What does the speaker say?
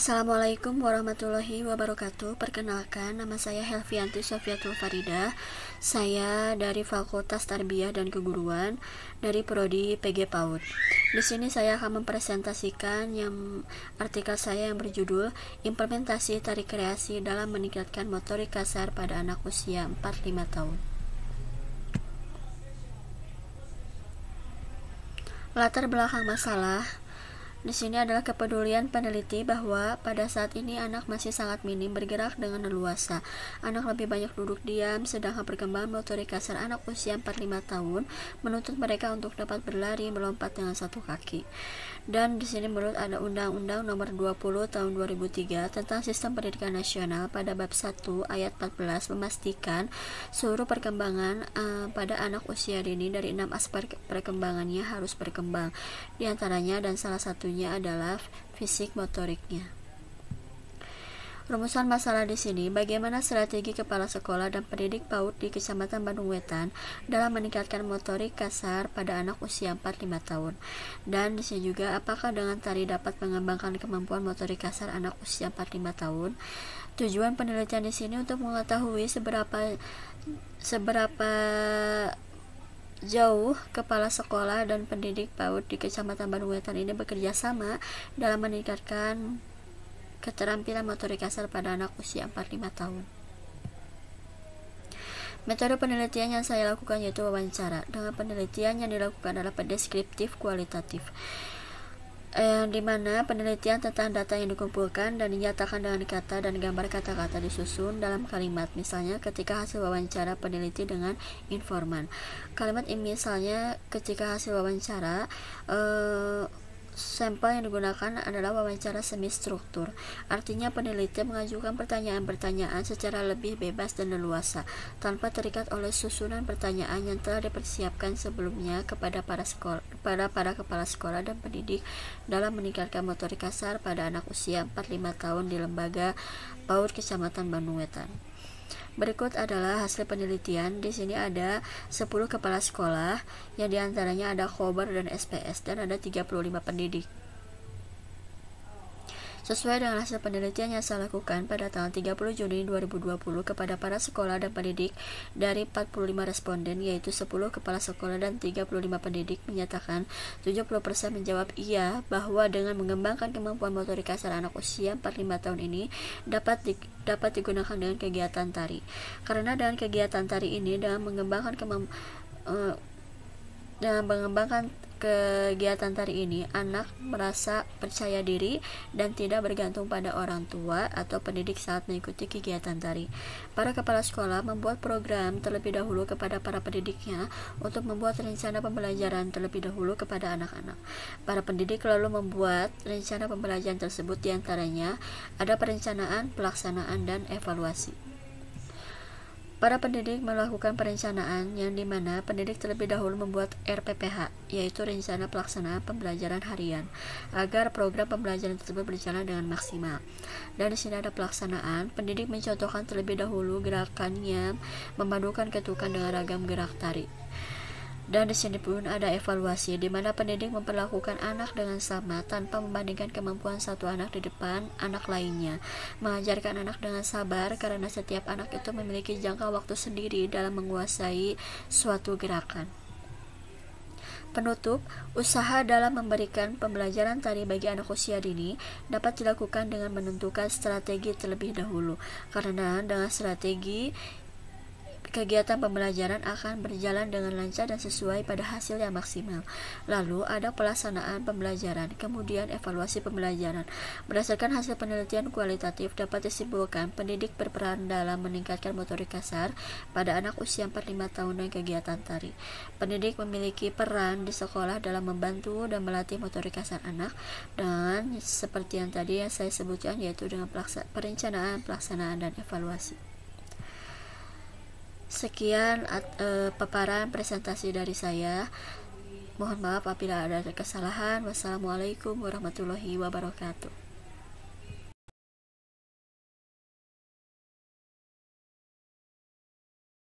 Assalamualaikum warahmatullahi wabarakatuh. Perkenalkan, nama saya Helvianti Sofiatul Farida. Saya dari Fakultas Tarbiyah dan Keguruan dari Prodi PG PAUD. Di sini saya akan mempresentasikan artikel saya yang berjudul Implementasi Tari Kreasi dalam Meningkatkan Motorik Kasar pada Anak Usia 4-5 tahun. Latar belakang masalah di sini adalah kepedulian peneliti bahwa pada saat ini anak masih sangat minim bergerak dengan leluasa. Anak lebih banyak duduk diam, sedangkan perkembangan motorik kasar anak usia 4-5 tahun menuntut mereka untuk dapat berlari, melompat dengan satu kaki. Dan di sini menurut ada Undang-Undang Nomor 20 Tahun 2003 tentang Sistem Pendidikan Nasional pada bab 1 ayat 14 memastikan seluruh perkembangan pada anak usia dini dari 6 aspek perkembangannya harus berkembang. Di antaranya dan salah satunya adalah fisik motoriknya. Rumusan masalah di sini, bagaimana strategi kepala sekolah dan pendidik PAUD di Kecamatan Bandung Wetan dalam meningkatkan motorik kasar pada anak usia 4-5 tahun. Dan di sini juga, apakah dengan tari dapat mengembangkan kemampuan motorik kasar anak usia 4-5 tahun? Tujuan penelitian di sini untuk mengetahui seberapa jauh kepala sekolah dan pendidik PAUD di Kecamatan Bandung Wetan ini bekerja sama dalam meningkatkan keterampilan motorik kasar pada anak usia 4-5 tahun. Metode penelitian yang saya lakukan yaitu wawancara. Dengan penelitian yang dilakukan adalah deskriptif kualitatif, di mana penelitian tentang data yang dikumpulkan dan dinyatakan dengan kata dan gambar kata-kata disusun dalam kalimat. Misalnya ketika hasil wawancara peneliti dengan informan. Kalimat ini misalnya ketika hasil wawancara sampel yang digunakan adalah wawancara semi struktur. Artinya peneliti mengajukan pertanyaan-pertanyaan secara lebih bebas dan leluasa, tanpa terikat oleh susunan pertanyaan yang telah dipersiapkan sebelumnya kepada para kepala sekolah dan pendidik dalam meningkatkan motorik kasar pada anak usia 4-5 tahun di lembaga PAUD Kecamatan Bandung Wetan. Berikut adalah hasil penelitian. Di sini ada 10 kepala sekolah, yang diantaranya ada Khobar dan SPS, dan ada 35 pendidik. Sesuai dengan hasil penelitian yang saya lakukan pada tanggal 30 Juni 2020 kepada para sekolah dan pendidik, dari 45 responden, yaitu 10 kepala sekolah dan 35 pendidik, menyatakan 70% menjawab iya bahwa dengan mengembangkan kemampuan motorik kasar anak usia 4-5 tahun ini dapat digunakan dengan kegiatan tari. Karena dengan kegiatan tari ini, dengan mengembangkan kegiatan tari ini, anak merasa percaya diri dan tidak bergantung pada orang tua atau pendidik saat mengikuti kegiatan tari. Para kepala sekolah membuat program terlebih dahulu kepada para pendidiknya untuk membuat rencana pembelajaran terlebih dahulu kepada anak-anak. Para pendidik lalu membuat rencana pembelajaran tersebut, diantaranya ada perencanaan, pelaksanaan, dan evaluasi. Para pendidik melakukan perencanaan, yang dimana pendidik terlebih dahulu membuat RPPH, yaitu rencana pelaksanaan pembelajaran harian, agar program pembelajaran tersebut berjalan dengan maksimal. Dan di sini ada pelaksanaan. Pendidik mencontohkan terlebih dahulu gerakannya, memadukan ketukan dengan ragam gerak tari. Dan di sini pun ada evaluasi, di mana pendidik memperlakukan anak dengan sama tanpa membandingkan kemampuan satu anak di depan anak lainnya. Mengajarkan anak dengan sabar karena setiap anak itu memiliki jangka waktu sendiri dalam menguasai suatu gerakan. Penutup, usaha dalam memberikan pembelajaran tari bagi anak usia dini dapat dilakukan dengan menentukan strategi terlebih dahulu, karena dengan strategi kegiatan pembelajaran akan berjalan dengan lancar dan sesuai pada hasil yang maksimal. Lalu ada pelaksanaan pembelajaran, kemudian evaluasi pembelajaran. Berdasarkan hasil penelitian kualitatif dapat disimpulkan pendidik berperan dalam meningkatkan motorik kasar pada anak usia 4-5 tahun dan kegiatan tari. Pendidik memiliki peran di sekolah dalam membantu dan melatih motorik kasar anak dengan seperti yang tadi yang saya sebutkan, yaitu dengan perencanaan, pelaksanaan, dan evaluasi. Sekian paparan presentasi dari saya. Mohon maaf apabila ada kesalahan. Wassalamualaikum warahmatullahi wabarakatuh.